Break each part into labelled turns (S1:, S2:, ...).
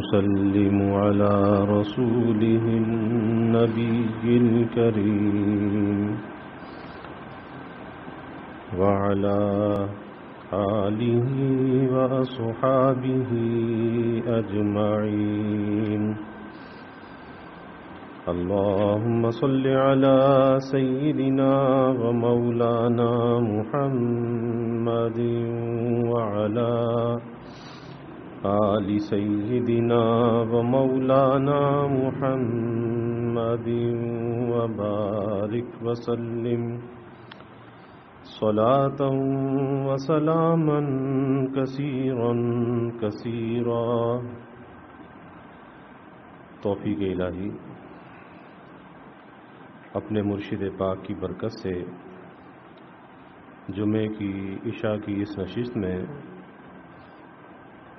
S1: ونسلم على رسوله النبي الكريم وعلى آله وأصحابه أجمعين. اللهم صل على سيدنا ومولانا محمد وعلى آل سيدنا ومولانا محمد وبارك وسلم صلاة وسلاما كثيرا كثيرا. توفیق الہی اپنے مرشد پاک کی برکت سے جمعے کی عشاء کی اس نشست میں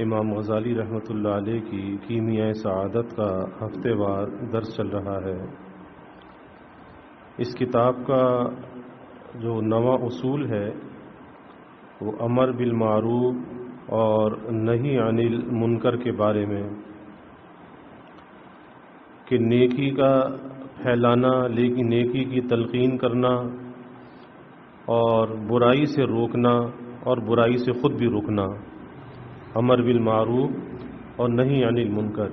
S1: امام غزالی رحمۃ اللہ علیہ کی کیمیائے سعادت کا ہفتے وار درس چل رہا ہے. اس کتاب کا جو نواں اصول ہے وہ امر بالمعروف اور نہی عن المنکر کے بارے میں، کہ نیکی کا پھیلانا، لیکن نیکی کی تلقین کرنا اور برائی سے روکنا اور برائی سے خود بھی رکنا، امر بالمعروف اور نہی عن المنکر.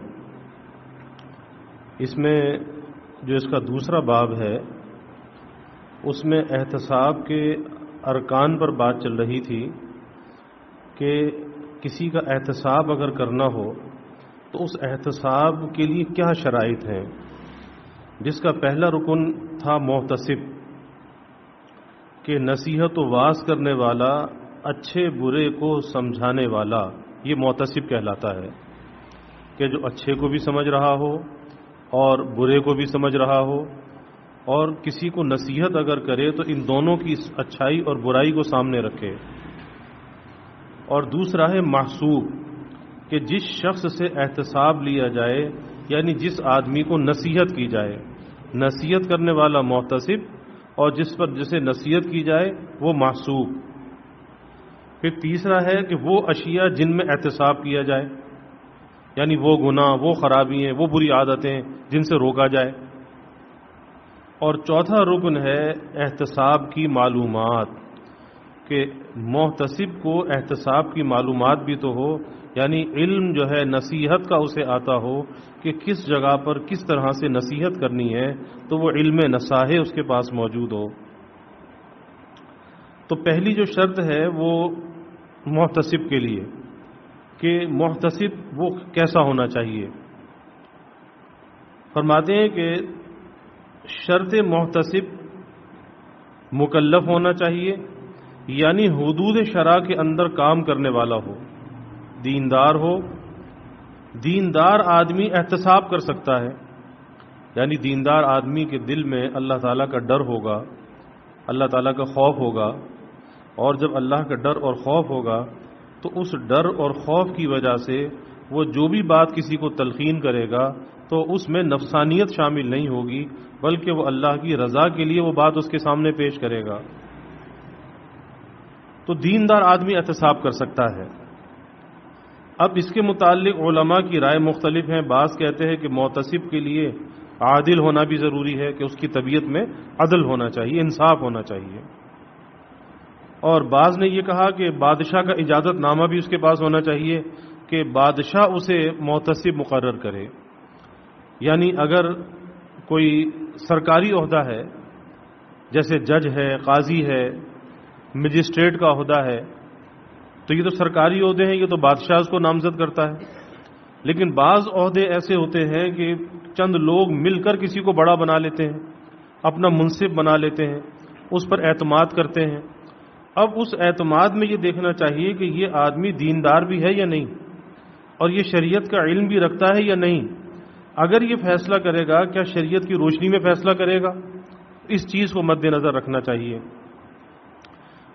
S1: اس میں جو اس کا دوسرا باب ہے اس میں احتساب کے ارکان پر بات چل رہی تھی کہ کسی کا احتساب اگر کرنا ہو تو اس احتساب کے لیے کیا شرائط ہیں، جس کا پہلا رکن تھا محتسب، کہ نصیحت و واعظ کرنے والا، اچھے برے کو سمجھانے والا، یہ محتسب کہلاتا ہے، کہ جو اچھے کو بھی سمجھ رہا ہو اور برے کو بھی سمجھ رہا ہو، اور کسی کو نصیحت اگر کرے تو ان دونوں کی اچھائی اور برائی کو سامنے رکھے. اور دوسرا ہے محسوب، کہ جس شخص سے احتساب لیا جائے یعنی جس آدمی کو نصیحت کی جائے، نصیحت کرنے والا محتسب اور جس پر جسے نصیحت کی جائے وہ محسوب. پھر تیسرا ہے کہ وہ اشیاء جن میں احتساب کیا جائے، یعنی وہ گناہ، وہ خرابیاں، وہ بری عادتیں جن سے روکا جائے. اور چوتھا رکن ہے احتساب کی معلومات، کہ محتسب کو احتساب کی معلومات بھی تو ہو، یعنی علم جو ہے نصیحت کا اسے آتا ہو کہ کس جگہ پر کس طرح سے نصیحت کرنی ہے، تو وہ علم نصاحہ اس کے پاس موجود ہو. تو پہلی جو شرط ہے وہ محتسب کے لیے، کہ محتسب وہ کیسا ہونا چاہیے. فرماتے ہیں کہ شرط محتسب مکلف ہونا چاہیے، یعنی حدود شرع کے اندر کام کرنے والا ہو، دیندار ہو. دیندار آدمی احتساب کر سکتا ہے، یعنی دیندار آدمی کے دل میں اللہ تعالیٰ کا ڈر ہوگا، اللہ تعالیٰ کا خوف ہوگا. اور جب اللہ کا ڈر اور خوف ہوگا تو اس ڈر اور خوف کی وجہ سے وہ جو بھی بات کسی کو تلقین کرے گا تو اس میں نفسانیت شامل نہیں ہوگی، بلکہ وہ اللہ کی رضا کے لیے وہ بات اس کے سامنے پیش کرے گا. تو دیندار آدمی احتساب کر سکتا ہے. اب اس کے متعلق علماء کی رائے مختلف ہیں. بعض کہتے ہیں کہ محتسب کے لیے عادل ہونا بھی ضروری ہے، کہ اس کی طبیعت میں عدل ہونا چاہیے، انصاف ہونا چاہیے. اور بعض نے یہ کہا کہ بادشاہ کا اجازت نامہ بھی اس کے پاس ہونا چاہیے، کہ بادشاہ اسے محتسب مقرر کرے. یعنی اگر کوئی سرکاری عہدہ ہے، جیسے جج ہے، قاضی ہے، مجسٹریٹ کا عہدہ ہے، تو یہ تو سرکاری عہدے ہیں، یہ تو بادشاہ اس کو نامزد کرتا ہے. لیکن بعض عہدے ایسے ہوتے ہیں کہ چند لوگ مل کر کسی کو بڑا بنا لیتے ہیں، اپنا منصب بنا لیتے ہیں، اس پر اعتماد کرتے ہیں. اب اس اعتماد میں یہ دیکھنا چاہیے کہ یہ آدمی دیندار بھی ہے یا نہیں، اور یہ شریعت کا علم بھی رکھتا ہے یا نہیں. اگر یہ فیصلہ کرے گا، کیا شریعت کی روشنی میں فیصلہ کرے گا، اس چیز کو مد نظر رکھنا چاہیے.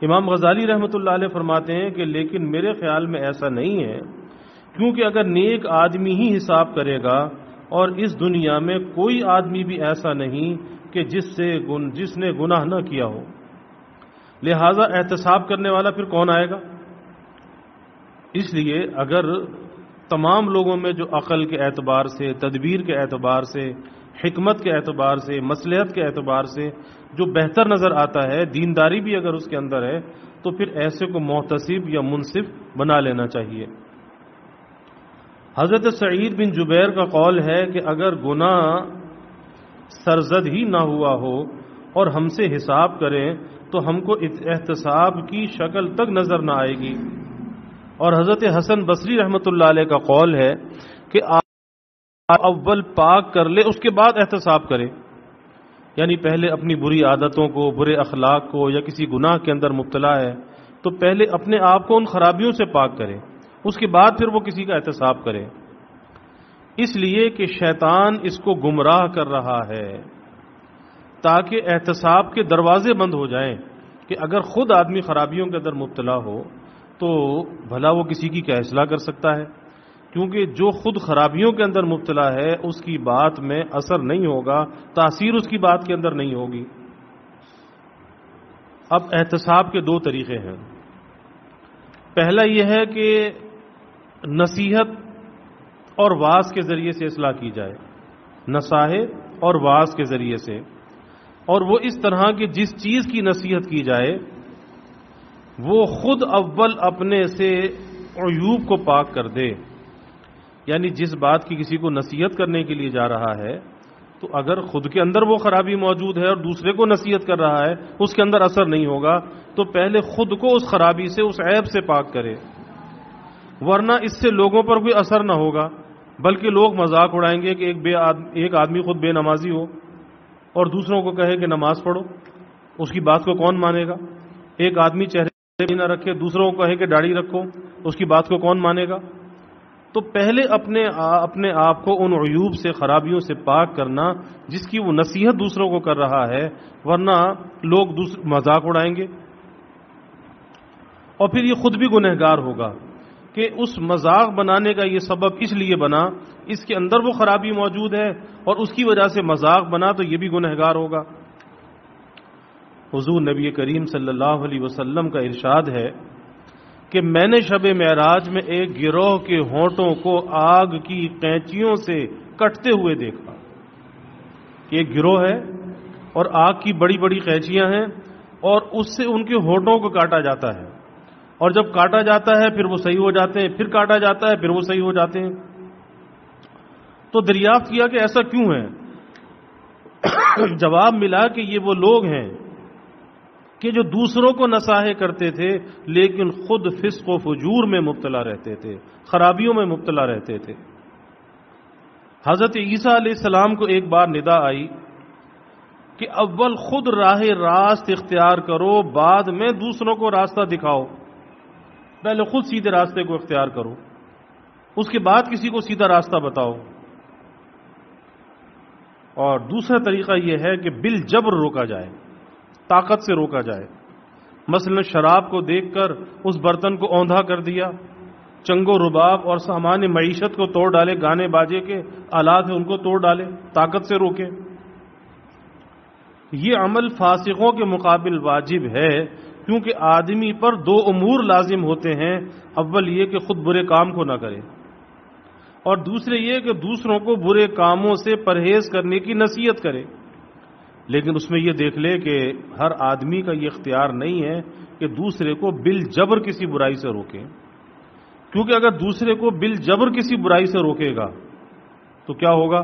S1: امام غزالی رحمۃ اللہ علیہ فرماتے ہیں کہ لیکن میرے خیال میں ایسا نہیں ہے، کیونکہ اگر نیک آدمی ہی حساب کرے گا، اور اس دنیا میں کوئی آدمی بھی ایسا نہیں کہ جس نے گناہ نہ کیا ہو، لہذا احتساب کرنے والا پھر کون آئے گا. اس لیے اگر تمام لوگوں میں جو عقل کے اعتبار سے، تدبیر کے اعتبار سے، حکمت کے اعتبار سے، مصلحت کے اعتبار سے جو بہتر نظر آتا ہے، دینداری بھی اگر اس کے اندر ہے، تو پھر ایسے کو محتسب یا منصف بنا لینا چاہیے۔ حضرت سعید بن جبیر کا قول ہے کہ اگر گناہ سرزد ہی نہ ہوا ہو اور ہم سے حساب کریں تو ہم کو احتساب کی شکل تک نظر نہ آئے گی۔ اور حضرت حسن بصری رحمۃ اللہ علیہ کا قول ہے کہ آپ اول پاک کر لے، اس کے بعد احتساب کرے، یعنی پہلے اپنی بری عادتوں کو، برے اخلاق کو، یا کسی گناہ کے اندر مبتلا ہے تو پہلے اپنے آپ کو ان خرابیوں سے پاک کرے، اس کے بعد پھر وہ کسی کا احتساب کرے، اس لیے کہ شیطان اس کو گمراہ کر رہا ہے تاکہ احتساب کے دروازے بند ہو جائیں، کہ اگر خود آدمی خرابیوں کے اندر مبتلا ہو تو بھلا وہ کسی کی کیا اصلاح کر سکتا ہے، کیونکہ جو خود خرابیوں کے اندر مبتلا ہے اس کی بات میں اثر نہیں ہوگا، تاثیر اس کی بات کے اندر نہیں ہوگی۔ اب احتساب کے دو طریقے ہیں۔ پہلا یہ ہے کہ نصیحت اور واعظ کے ذریعے سے اصلاح کی جائے، نصاحت اور واعظ کے ذریعے سے، اور وہ اس طرح کہ جس چیز کی نصیحت کی جائے وہ خود اول اپنے سے عیوب کو پاک کر دے، یعنی جس بات کی کسی کو نصیحت کرنے کے لیے جا رہا ہے تو اگر خود کے اندر وہ خرابی موجود ہے اور دوسرے کو نصیحت کر رہا ہے اس کے اندر اثر نہیں ہوگا، تو پہلے خود کو اس خرابی سے، اس عیب سے پاک کرے، ورنہ اس سے لوگوں پر کوئی اثر نہ ہوگا، بلکہ لوگ مذاق اڑائیں گے کہ ایک آدمی خود بے نمازی ہو اور دوسروں کو کہے کہ نماز پڑھو، اس کی بات کو کون مانے گا؟ ایک آدمی چہرے نہ رکھے، دوسروں کو کہے کہ داڑھی رکھو، اس کی بات کو کون مانے گا؟ تو پہلے اپنے آپ کو ان عیوب سے، خرابیوں سے پاک کرنا جس کی وہ نصیحت دوسروں کو کر رہا ہے، ورنہ لوگ مذاق اڑائیں گے اور پھر یہ خود بھی گنہگار ہوگا کہ اس مذاق بنانے کا یہ سبب اس لیے بنا، اس کے اندر وہ خرابی موجود ہے اور اس کی وجہ سے مذاق بنا تو یہ بھی گنہگار ہوگا۔ حضور نبی کریم صلی اللہ علیہ وسلم کا ارشاد ہے کہ میں نے شب معراج میں ایک گروہ کے ہونٹوں کو آگ کی قینچیوں سے کٹتے ہوئے دیکھا۔ ایک گروہ ہے اور آگ کی بڑی بڑی قینچیاں ہیں اور اس سے ان کے ہونٹوں کو کاٹا جاتا ہے، اور جب کاٹا جاتا ہے پھر وہ صحیح ہو جاتے ہیں، پھر کاٹا جاتا ہے پھر وہ صحیح ہو جاتے ہیں۔ تو دریافت کیا کہ ایسا کیوں ہے؟ جواب ملا کہ یہ وہ لوگ ہیں کہ جو دوسروں کو نصاحت کرتے تھے لیکن خود فسق و فجور میں مبتلا رہتے تھے، خرابیوں میں مبتلا رہتے تھے۔ حضرت عیسیٰ علیہ السلام کو ایک بار ندا آئی کہ اول خود راہ راست اختیار کرو، بعد میں دوسروں کو راستہ دکھاؤ، پہلے خود سیدھے راستے کو اختیار کرو، اس کے بعد کسی کو سیدھا راستہ بتاؤ۔ اور دوسرا طریقہ یہ ہے کہ بالجبر روکا جائے، طاقت سے روکا جائے۔ مثلا شراب کو دیکھ کر اس برتن کو اوندھا کر دیا، چنگ و رباب اور سامان معیشت کو توڑ ڈالے، گانے باجے کے آلات ہیں ان کو توڑ ڈالے، طاقت سے روکے۔ یہ عمل فاسقوں کے مقابل واجب ہے، کیونکہ آدمی پر دو امور لازم ہوتے ہیں، اول یہ کہ خود برے کام کو نہ کرے، اور دوسرے یہ کہ دوسروں کو برے کاموں سے پرہیز کرنے کی نصیحت کرے۔ لیکن اس میں یہ دیکھ لے کہ ہر آدمی کا یہ اختیار نہیں ہے کہ دوسرے کو بالجبر کسی برائی سے روکے، کیونکہ اگر دوسرے کو بالجبر کسی برائی سے روکے گا تو کیا ہوگا؟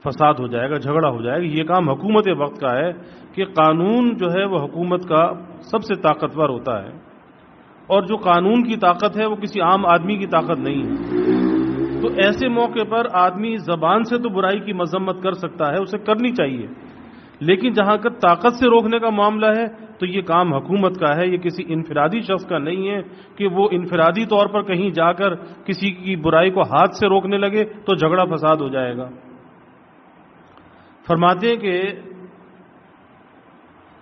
S1: فساد ہو جائے گا، جھگڑا ہو جائے گا۔ یہ کام حکومت وقت کا ہے کہ قانون جو ہے وہ حکومت کا سب سے طاقتور ہوتا ہے، اور جو قانون کی طاقت ہے وہ کسی عام آدمی کی طاقت نہیں ہے۔ تو ایسے موقع پر آدمی زبان سے تو برائی کی مذمت کر سکتا ہے، اسے کرنی چاہیے، لیکن جہاں کا طاقت سے روکنے کا معاملہ ہے تو یہ کام حکومت کا ہے، یہ کسی انفرادی شخص کا نہیں ہے کہ وہ انفرادی طور پر کہیں جا کر کسی کی برائی کو ہاتھ سے روکنے لگے تو جھگڑا فساد ہو جائے گا۔ فرماتے ہیں کہ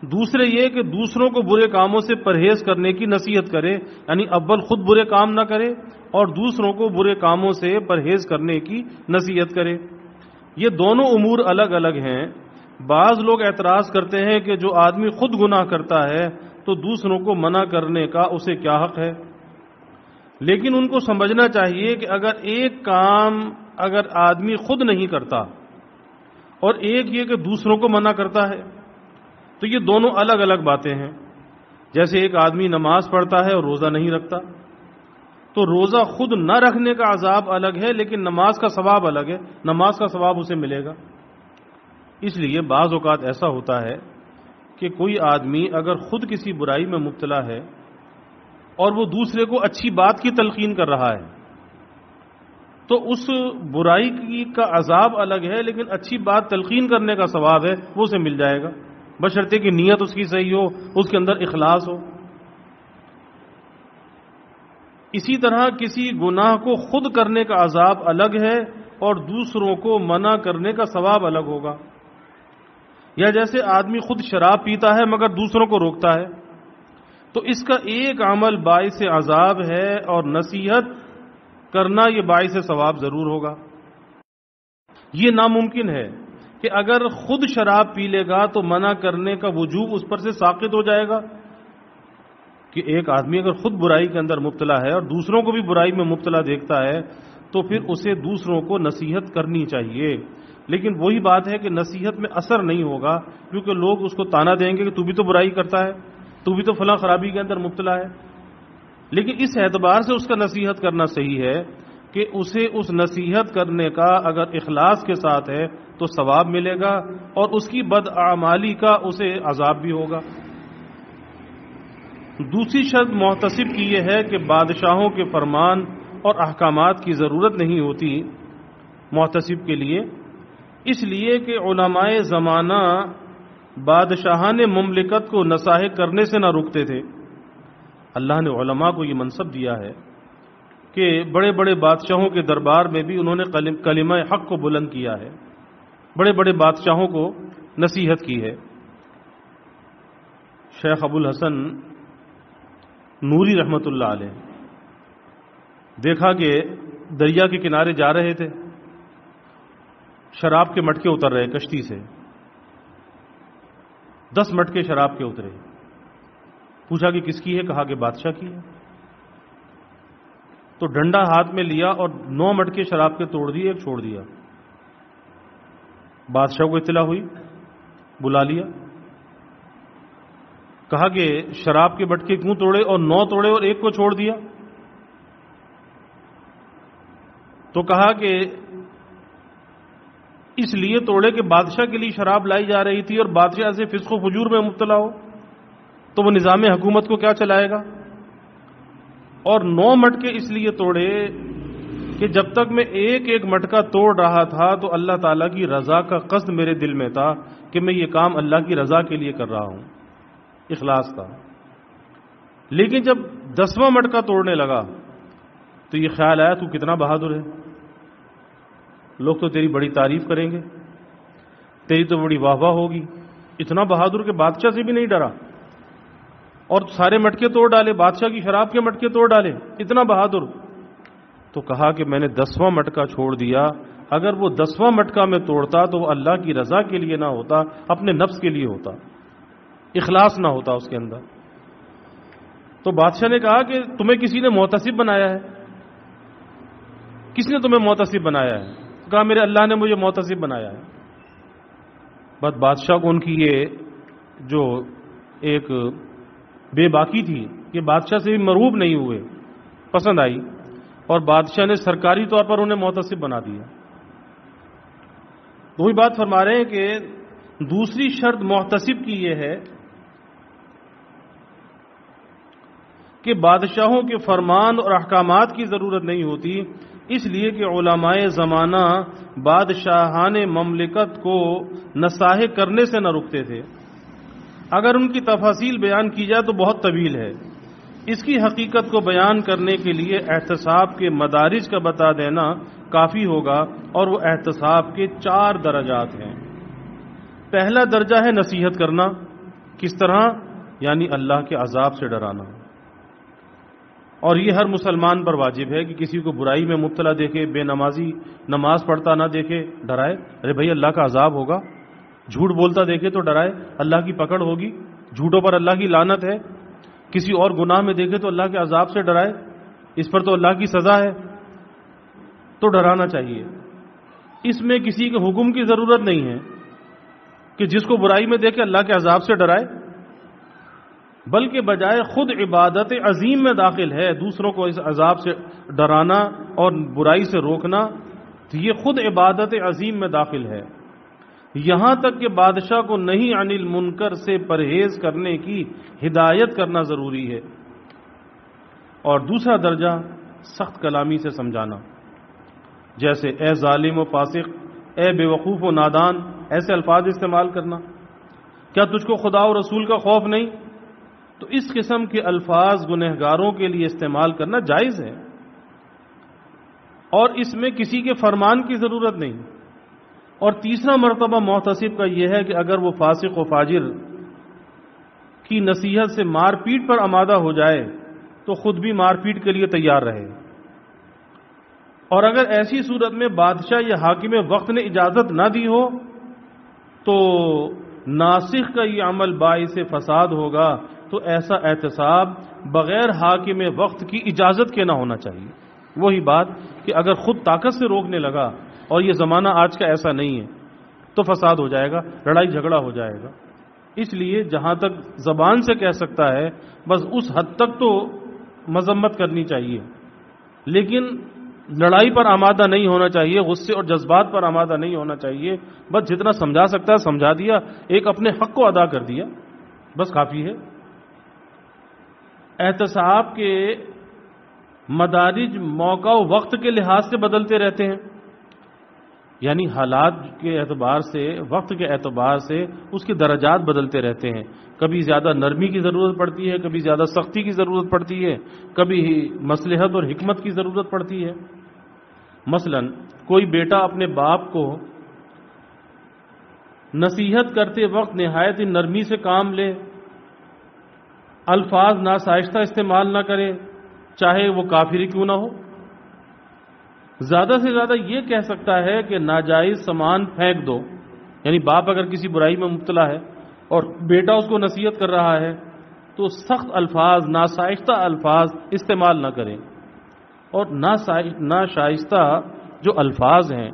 S1: دوسرے یہ کہ دوسروں کو برے کاموں سے پرہیز کرنے کی نصیحت کرے، یعنی اول خود برے کام نہ کرے اور دوسروں کو برے کاموں سے پرہیز کرنے کی نصیحت کرے۔ یہ دونوں امور الگ الگ ہیں۔ بعض لوگ اعتراض کرتے ہیں کہ جو آدمی خود گناہ کرتا ہے تو دوسروں کو منع کرنے کا اسے کیا حق ہے؟ لیکن ان کو سمجھنا چاہیے کہ اگر ایک کام اگر آدمی خود نہیں کرتا اور ایک یہ کہ دوسروں کو منع کرتا ہے تو یہ دونوں الگ الگ باتیں ہیں. جیسے ایک آدمی نماز پڑھتا ہے اور روزہ نہیں رکھتا، تو روزہ خود نہ رکھنے کا عذاب الگ ہے، لیکن نماز کا ثواب الگ ہے، نماز کا ثواب اسے ملے گا. اس لیے بعض اوقات ایسا ہوتا ہے کہ کوئی آدمی اگر خود کسی برائی میں مبتلا ہے اور وہ دوسرے کو اچھی بات کی تلقین کر رہا ہے تو اس برائی کا عذاب الگ ہے، لیکن اچھی بات تلقین کرنے کا ثواب ہے وہ اسے مل جائے گا، بشرطے کہ نیت اس کی صحیح ہو، اس کے اندر اخلاص ہو. اسی طرح کسی گناہ کو خود کرنے کا عذاب الگ ہے اور دوسروں کو منع کرنے کا ثواب الگ ہوگا. یا جیسے آدمی خود شراب پیتا ہے مگر دوسروں کو روکتا ہے تو اس کا ایک عمل باعث عذاب ہے اور نصیحت کرنا یہ باعث ثواب ضرور ہوگا. یہ ناممکن ہے کہ اگر خود شراب پی لے گا تو منع کرنے کا وجوب اس پر سے ساقط ہو جائے گا. کہ ایک آدمی اگر خود برائی کے اندر مبتلا ہے اور دوسروں کو بھی برائی میں مبتلا دیکھتا ہے تو پھر اسے دوسروں کو نصیحت کرنی چاہیے. لیکن وہی بات ہے کہ نصیحت میں اثر نہیں ہوگا کیونکہ لوگ اس کو تانا دیں گے کہ تو بھی تو برائی کرتا ہے، تو بھی تو فلاں خرابی کے اندر مبتلا ہے. لیکن اس اعتبار سے اس کا نصیحت کرنا صحیح ہے کہ اسے اس نصیحت کرنے کا اگر اخلاص کے ساتھ ہے تو ثواب ملے گا اور اس کی بدعمالی کا اسے عذاب بھی ہوگا. دوسری شرط محتسب کی یہ ہے کہ بادشاہوں کے فرمان اور احکامات کی ضرورت نہیں ہوتی محتسب کے لیے، اس لیے کہ علماء زمانہ بادشاہان مملکت کو نصاحت کرنے سے نہ رکتے تھے. اللہ نے علماء کو یہ منصب دیا ہے کہ بڑے بڑے بادشاہوں کے دربار میں بھی انہوں نے کلمہ حق کو بلند کیا ہے، بڑے بڑے بادشاہوں کو نصیحت کی ہے. شیخ ابو الحسن نوری رحمۃ اللہ علیہ دیکھا کہ دریا کے کنارے جا رہے تھے، شراب کے مٹکے اتر رہے کشتی سے، 10 مٹکے شراب کے اترے. پوچھا کہ کس کی ہے؟ کہا کہ بادشاہ کی ہے. تو ڈنڈا ہاتھ میں لیا اور 9 مٹکے شراب کے توڑ دیے، ایک چھوڑ دیا. بادشاہ کو اطلاع ہوئی، بلا لیا، کہا کہ شراب کے مٹکے کیوں توڑے اور 9 توڑے اور ایک کو چھوڑ دیا؟ تو کہا کہ اس لیے توڑے کہ بادشاہ کے لیے شراب لائی جا رہی تھی اور بادشاہ سے فسق و فجور میں مبتلا ہو تو وہ نظام حکومت کو کیا چلائے گا. اور 9 مٹکے اس لیے توڑے کہ جب تک میں ایک ایک مٹکا توڑ رہا تھا تو اللہ تعالیٰ کی رضا کا قصد میرے دل میں تھا کہ میں یہ کام اللہ کی رضا کے لیے کر رہا ہوں، اخلاص تھا. لیکن جب 10واں مٹکا توڑنے لگا تو یہ خیال آیا تو کتنا بہادر ہے، لوگ تو تیری بڑی تعریف کریں گے، تیری تو بڑی واہ واہ ہوگی. اتنا بہادر کہ بادشاہ سے بھی نہیں ڈرا اور سارے مٹکے توڑ ڈالے، بادشاہ کی شراب کے مٹکے توڑ ڈالے، اتنا بہادر. تو کہا کہ میں نے 10واں مٹکا چھوڑ دیا. اگر وہ 10واں مٹکا میں توڑتا تو وہ اللہ کی رضا کے لیے نہ ہوتا، اپنے نفس کے لیے ہوتا، اخلاص نہ ہوتا اس کے اندر. تو بادشاہ نے کہا کہ تمہیں کسی نے محتسب بنایا ہے؟ کس نے تمہیں محتسب بنایا ہے؟ کہا میرے اللہ نے مجھے محتسب بنایا ہے. بس بادشاہ کو ان کی یہ جو ایک بے باکی تھی کہ بادشاہ سے بھی مرعوب نہیں ہوئے، پسند آئی اور بادشاہ نے سرکاری طور پر انہیں محتسب بنا دیا. وہی بات فرما رہے ہیں کہ دوسری شرط محتسب کی یہ ہے کہ بادشاہوں کے فرمان اور احکامات کی ضرورت نہیں ہوتی، اس لیے کہ علماء زمانہ بادشاہان مملکت کو نصاحت کرنے سے نہ رکتے تھے. اگر ان کی تفاصیل بیان کی جائے تو بہت طویل ہے. اس کی حقیقت کو بیان کرنے کے لیے احتساب کے مدارج کا بتا دینا کافی ہوگا، اور وہ احتساب کے 4 درجات ہیں. پہلا درجہ ہے نصیحت کرنا. کس طرح؟ یعنی اللہ کے عذاب سے ڈرانا. اور یہ ہر مسلمان پر واجب ہے کہ کسی کو برائی میں مبتلا دیکھے، بے نمازی نماز پڑھتا نہ دیکھے، ڈرائے. ارے بھائی اللہ کا عذاب ہوگا. جھوٹ بولتا دیکھے تو ڈرائے، اللہ کی پکڑ ہوگی، جھوٹوں پر اللہ کی لعنت ہے. کسی اور گناہ میں دیکھے تو اللہ کے عذاب سے ڈرائے. اس پر تو اللہ کی سزا ہے، تو ڈرانا چاہیے۔ اس میں کسی کے حکم کی ضرورت نہیں ہے کہ جس کو برائی میں دیکھے اللہ کے عذاب سے ڈرائے، بلکہ بجائے خود عبادت عظیم میں داخل ہے دوسروں کو اس عذاب سے ڈرانا اور برائی سے روکنا، تو یہ خود عبادت عظیم میں داخل ہے۔ یہاں تک کہ بادشاہ کو نہیں عن المنکر سے پرہیز کرنے کی ہدایت کرنا ضروری ہے۔ اور دوسرا درجہ سخت کلامی سے سمجھانا، جیسے اے ظالم و فاسق، اے بے وقوف و نادان، ایسے الفاظ استعمال کرنا۔ کیا تجھ کو خدا و رسول کا خوف نہیں؟ تو اس قسم کے الفاظ گنہگاروں کے لیے استعمال کرنا جائز ہے، اور اس میں کسی کے فرمان کی ضرورت نہیں۔ اور تیسرا مرتبہ محتسب کا یہ ہے کہ اگر وہ فاسق و فاجر کی نصیحت سے مار پیٹ پر آمادہ ہو جائے تو خود بھی مار پیٹ کے لیے تیار رہے، اور اگر ایسی صورت میں بادشاہ یا حاکم وقت نے اجازت نہ دی ہو تو ناسخ کا یہ عمل باعث فساد ہوگا، تو ایسا احتساب بغیر حاکم وقت کی اجازت کے نہ ہونا چاہیے۔ وہی بات کہ اگر خود طاقت سے روکنے لگا، اور یہ زمانہ آج کا ایسا نہیں ہے، تو فساد ہو جائے گا، لڑائی جھگڑا ہو جائے گا۔ اس لیے جہاں تک زبان سے کہہ سکتا ہے بس اس حد تک تو مذمت کرنی چاہیے، لیکن لڑائی پر آمادہ نہیں ہونا چاہیے، غصے اور جذبات پر آمادہ نہیں ہونا چاہیے۔ بس جتنا سمجھا سکتا ہے سمجھا دیا، ایک اپنے حق کو ادا کر دیا، بس کافی ہے۔ احتساب کے مدارج موقع و وقت کے لحاظ سے بدلتے رہتے ہیں، یعنی حالات کے اعتبار سے، وقت کے اعتبار سے اس کے درجات بدلتے رہتے ہیں۔ کبھی زیادہ نرمی کی ضرورت پڑتی ہے، کبھی زیادہ سختی کی ضرورت پڑتی ہے، کبھی مصلحت اور حکمت کی ضرورت پڑتی ہے۔ مثلا کوئی بیٹا اپنے باپ کو نصیحت کرتے وقت نہایت ہی نرمی سے کام لے، الفاظ ناسائستہ استعمال نہ کرے، چاہے وہ کافر ہی کیوں نہ ہو۔ زیادہ سے زیادہ یہ کہہ سکتا ہے کہ ناجائز سامان پھینک دو، یعنی باپ اگر کسی برائی میں مبتلا ہے اور بیٹا اس کو نصیحت کر رہا ہے تو سخت الفاظ، ناسائستہ الفاظ استعمال نہ کریں۔ اور ناشائستہ جو الفاظ ہیں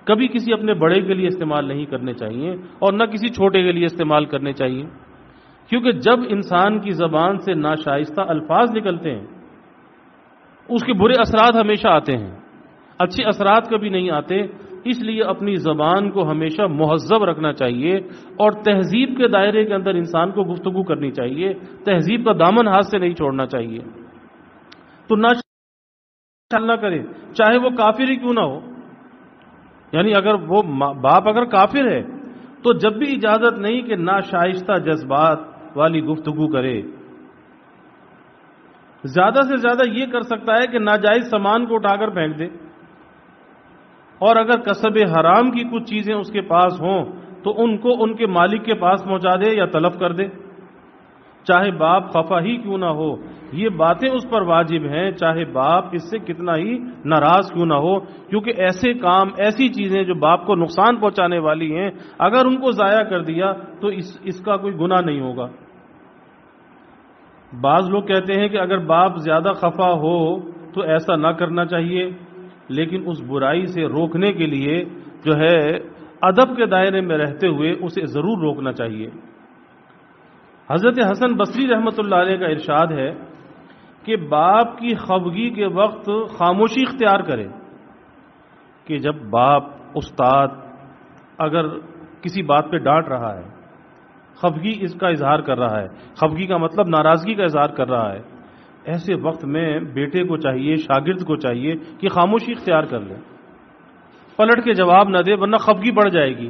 S1: کبھی کسی اپنے بڑے کے لیے استعمال نہیں کرنے چاہیے، اور نہ کسی چھوٹے کے لیے استعمال کرنے چاہیے، کیونکہ جب انسان کی زبان سے ناشائستہ الفاظ نکلتے ہیں اس کے برے اثرات ہمیشہ آتے ہیں، اچھے اثرات کبھی نہیں آتے۔ اس لیے اپنی زبان کو ہمیشہ مہذب رکھنا چاہیے، اور تہذیب کے دائرے کے اندر انسان کو گفتگو کرنی چاہیے، تہذیب کا دامن ہاتھ سے نہیں چھوڑنا چاہیے۔ تو نہ کرے، چاہے وہ کافر ہی کیوں نہ ہو، یعنی اگر وہ باپ اگر کافر ہے تو جب بھی اجازت نہیں کہ ناشائستہ جذبات والی گفتگو کرے۔ زیادہ سے زیادہ یہ کر سکتا ہے کہ ناجائز سامان کو اٹھا کر پھینک دے، اور اگر کسب حرام کی کچھ چیزیں اس کے پاس ہوں تو ان کو ان کے مالک کے پاس پہنچا دے یا تلف کر دے، چاہے باپ خفا ہی کیوں نہ ہو۔ یہ باتیں اس پر واجب ہیں چاہے باپ اس سے کتنا ہی ناراض کیوں نہ ہو، کیونکہ ایسے کام، ایسی چیزیں جو باپ کو نقصان پہنچانے والی ہیں، اگر ان کو ضائع کر دیا تو اس کا کوئی گناہ نہیں ہوگا۔ بعض لوگ کہتے ہیں کہ اگر باپ زیادہ خفا ہو تو ایسا نہ کرنا چاہیے، لیکن اس برائی سے روکنے کے لیے جو ہے ادب کے دائرے میں رہتے ہوئے اسے ضرور روکنا چاہیے۔ حضرت حسن بصری رحمۃ اللہ علیہ کا ارشاد ہے کہ باپ کی خفگی کے وقت خاموشی اختیار کرے، کہ جب باپ، استاد اگر کسی بات پہ ڈانٹ رہا ہے، خفگی اس کا اظہار کر رہا ہے، خفگی کا مطلب ناراضگی کا اظہار کر رہا ہے، ایسے وقت میں بیٹے کو چاہیے، شاگرد کو چاہیے کہ خاموشی اختیار کر لے، پلٹ کے جواب نہ دے، ورنہ خفگی بڑھ جائے گی۔